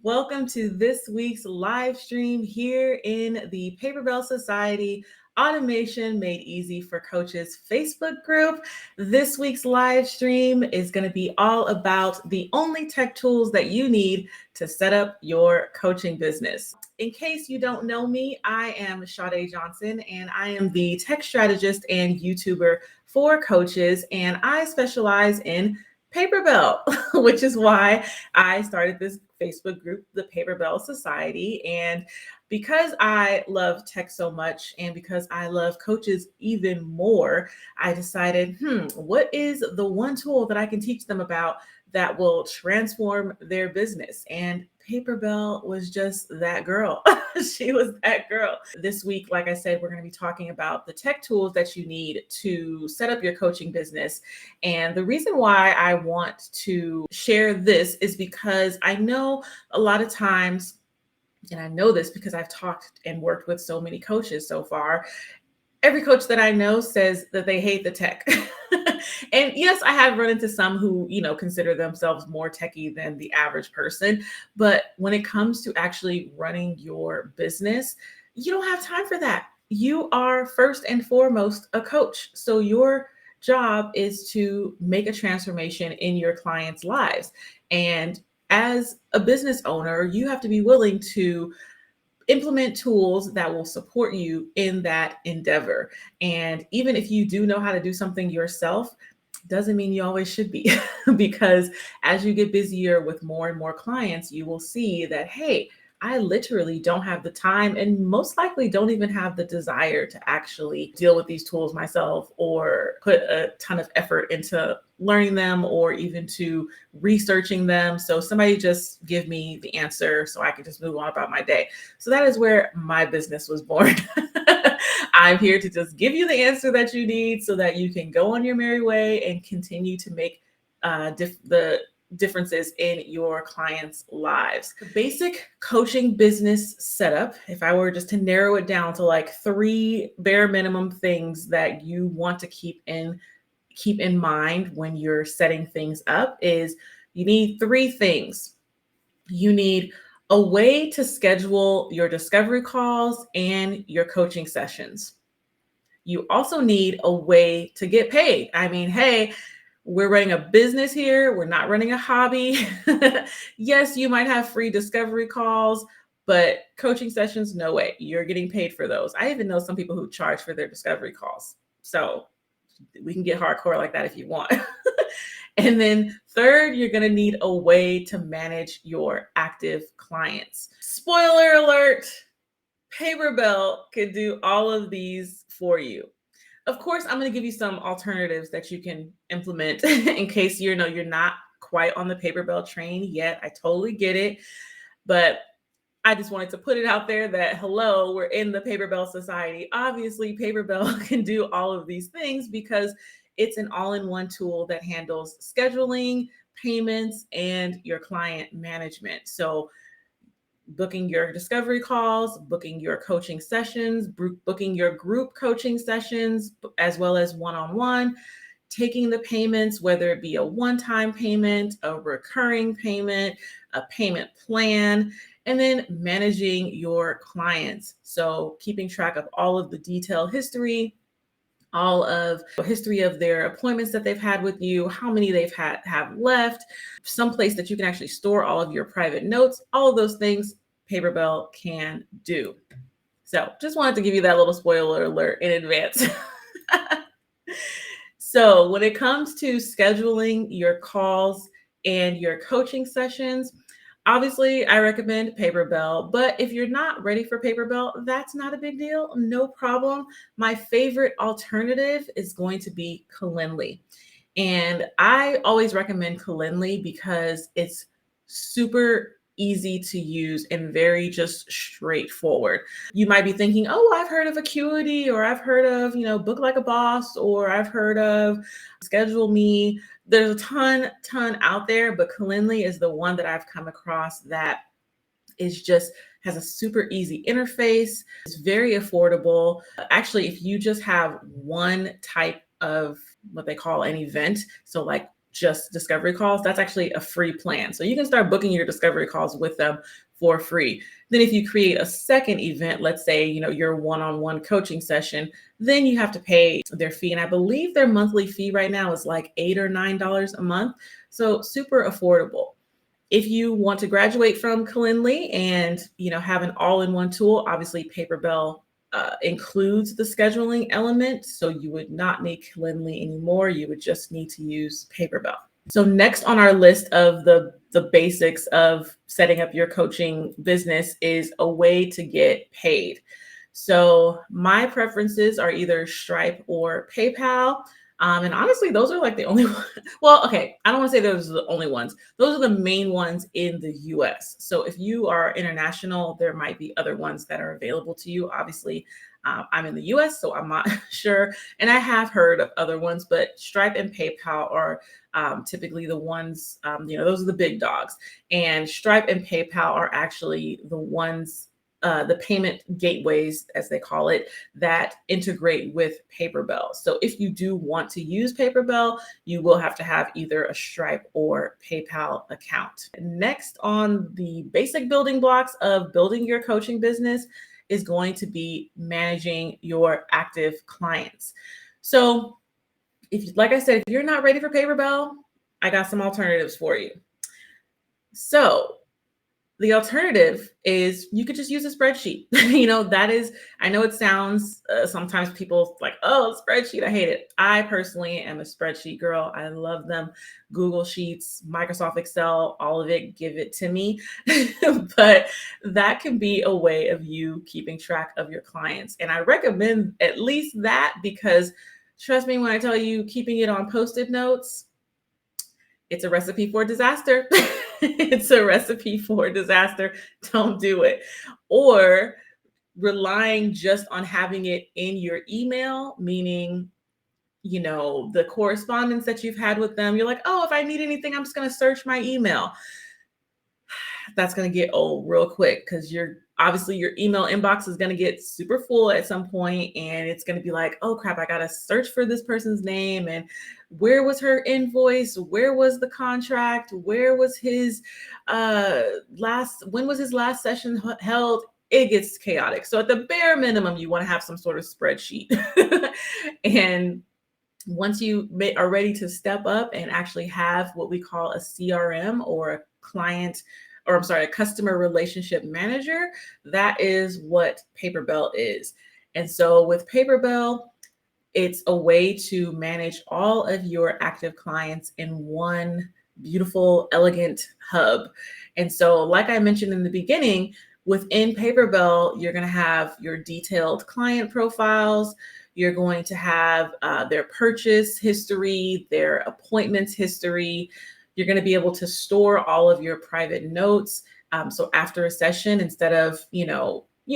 Welcome to this week's live stream here in the Paperbell Society Automation Made Easy for Coaches Facebook group. This week's live stream is going to be all about the only tech tools that you need to set up your coaching business. In case you don't know me, I am Sha-day Johnson, and I am the Tech Strategist and YouTuber for coaches, and I specialize in Paperbell, which is why I started this Facebook group, the Paperbell Society. And because I love tech so much and because I love coaches even more, I decided, what is the one tool that I can teach them about that will transform their business? And Paperbell was just that girl. She was that girl. This week, like I said, we're going to be talking about the tech tools that you need to set up your coaching business. And the reason why I want to share this is because I know a lot of times, and I know this because I've talked and worked with so many coaches so far, every coach that I know says that they hate the tech. And yes, I have run into some who, consider themselves more techie than the average person. But when it comes to actually running your business, you don't have time for that. You are first and foremost a coach. So your job is to make a transformation in your clients' lives. And as a business owner, you have to be willing to implement tools that will support you in that endeavor. And even if you do know how to do something yourself, doesn't mean you always should be, because as you get busier with more and more clients, you will see that, hey, I literally don't have the time and most likely don't even have the desire to actually deal with these tools myself or put a ton of effort into learning them or even to researching them. So somebody just give me the answer so I can just move on about my day. So that is where my business was born. I'm here to just give you the answer that you need so that you can go on your merry way and continue to make the differences in your clients' lives. The basic coaching business setup, if I were just to narrow it down to like 3 bare minimum things that you want to keep in mind when you're setting things up, is you need 3 things. You need a way to schedule your discovery calls and your coaching sessions. You also need a way to get paid. I mean, hey, we're running a business here. We're not running a hobby. Yes, you might have free discovery calls, but coaching sessions, no way. You're getting paid for those. I even know some people who charge for their discovery calls. So we can get hardcore like that if you want. And then third, you're going to need a way to manage your active clients. Spoiler alert, Paperbell can do all of these for you. Of course, I'm going to give you some alternatives that you can implement in case you're not quite on the Paperbell train yet. I totally get it. But I just wanted to put it out there that, hello, we're in the Paperbell Society. Obviously, Paperbell can do all of these things because it's an all-in-one tool that handles scheduling, payments, and your client management. So booking your discovery calls, booking your coaching sessions, booking your group coaching sessions, as well as one-on-one, taking the payments, whether it be a one-time payment, a recurring payment, a payment plan, and then managing your clients. So keeping track of all of the detailed history, all of the history of their appointments that they've had with you, how many they've have left, some place that you can actually store all of your private notes, all of those things Paperbell can do. So just wanted to give you that little spoiler alert in advance. So when it comes to scheduling your calls and your coaching sessions, obviously, I recommend Paperbell, but if you're not ready for Paperbell, that's not a big deal. No problem. My favorite alternative is going to be Calendly. And I always recommend Calendly because it's super easy to use and very just straightforward. You might be thinking, oh, I've heard of Acuity, or I've heard of, Book Like a Boss, or I've heard of Schedule Me. There's a ton out there, but Calendly is the one that I've come across that is just has a super easy interface. It's very affordable. Actually, if you just have one type of what they call an event, so like just discovery calls, that's actually a free plan. So you can start booking your discovery calls with them for free. Then if you create a second event, let's say, your one-on-one coaching session, then you have to pay their fee. And I believe their monthly fee right now is like $8 or $9 a month. So super affordable. If you want to graduate from Calendly and have an all-in-one tool, obviously Paperbell includes the scheduling element. So you would not need Calendly anymore. You would just need to use Paperbell. So next on our list of the basics of setting up your coaching business is a way to get paid. So my preferences are either Stripe or PayPal. And honestly, those are like the only ones. Well, okay, I don't want to say those are the only ones. Those are the main ones in the US. So if you are international, there might be other ones that are available to you. Obviously, I'm in the US, so I'm not sure. And I have heard of other ones, but Stripe and PayPal are typically the ones, those are the big dogs. And Stripe and PayPal are actually the ones, the payment gateways, as they call it, that integrate with Paperbell. So if you do want to use Paperbell, you will have to have either a Stripe or PayPal account. Next on the basic building blocks of building your coaching business is going to be managing your active clients. So like I said, if you're not ready for Paperbell, I got some alternatives for you. So the alternative is you could just use a spreadsheet. That is, I know it sounds, sometimes people like, oh, spreadsheet, I hate it. I personally am a spreadsheet girl. I love them. Google Sheets, Microsoft Excel, all of it, give it to me. But that can be a way of you keeping track of your clients. And I recommend at least that, because trust me when I tell you, keeping it on Post-it notes, it's a recipe for disaster. It's a recipe for disaster. Don't do it. Or relying just on having it in your email, meaning, the correspondence that you've had with them. You're like, oh, if I need anything, I'm just going to search my email. That's going to get old real quick, because obviously your email inbox is going to get super full at some point, and it's going to be like, oh crap, I got to search for this person's name, and where was her invoice? Where was the contract? Where was his when was his last session held? It gets chaotic. So at the bare minimum, you want to have some sort of spreadsheet. And once you are ready to step up and actually have what we call a CRM, or a customer relationship manager, that is what Paperbell is. And so with Paperbell, it's a way to manage all of your active clients in one beautiful, elegant hub. And so, like I mentioned in the beginning, within Paperbell, you're going to have your detailed client profiles. You're going to have their purchase history, their appointments history. You're going to be able to store all of your private notes. So after a session, instead of,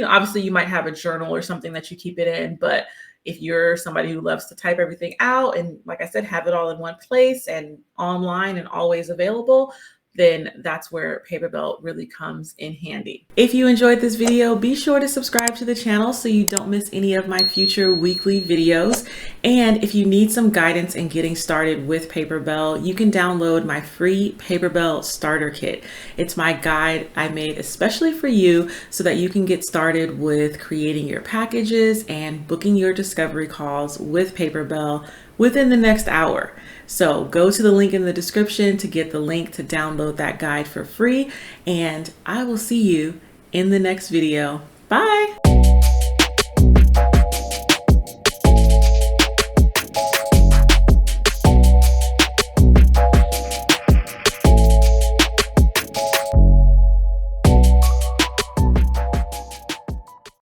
obviously you might have a journal or something that you keep it in, but if you're somebody who loves to type everything out and, like I said, have it all in one place and online and always available, then that's where Paperbell really comes in handy. If you enjoyed this video, be sure to subscribe to the channel so you don't miss any of my future weekly videos. And if you need some guidance in getting started with Paperbell, you can download my free Paperbell starter kit. It's my guide I made especially for you so that you can get started with creating your packages and booking your discovery calls with Paperbell within the next hour. So go to the link in the description to get the link to download that guide for free, and I will see you in the next video. Bye.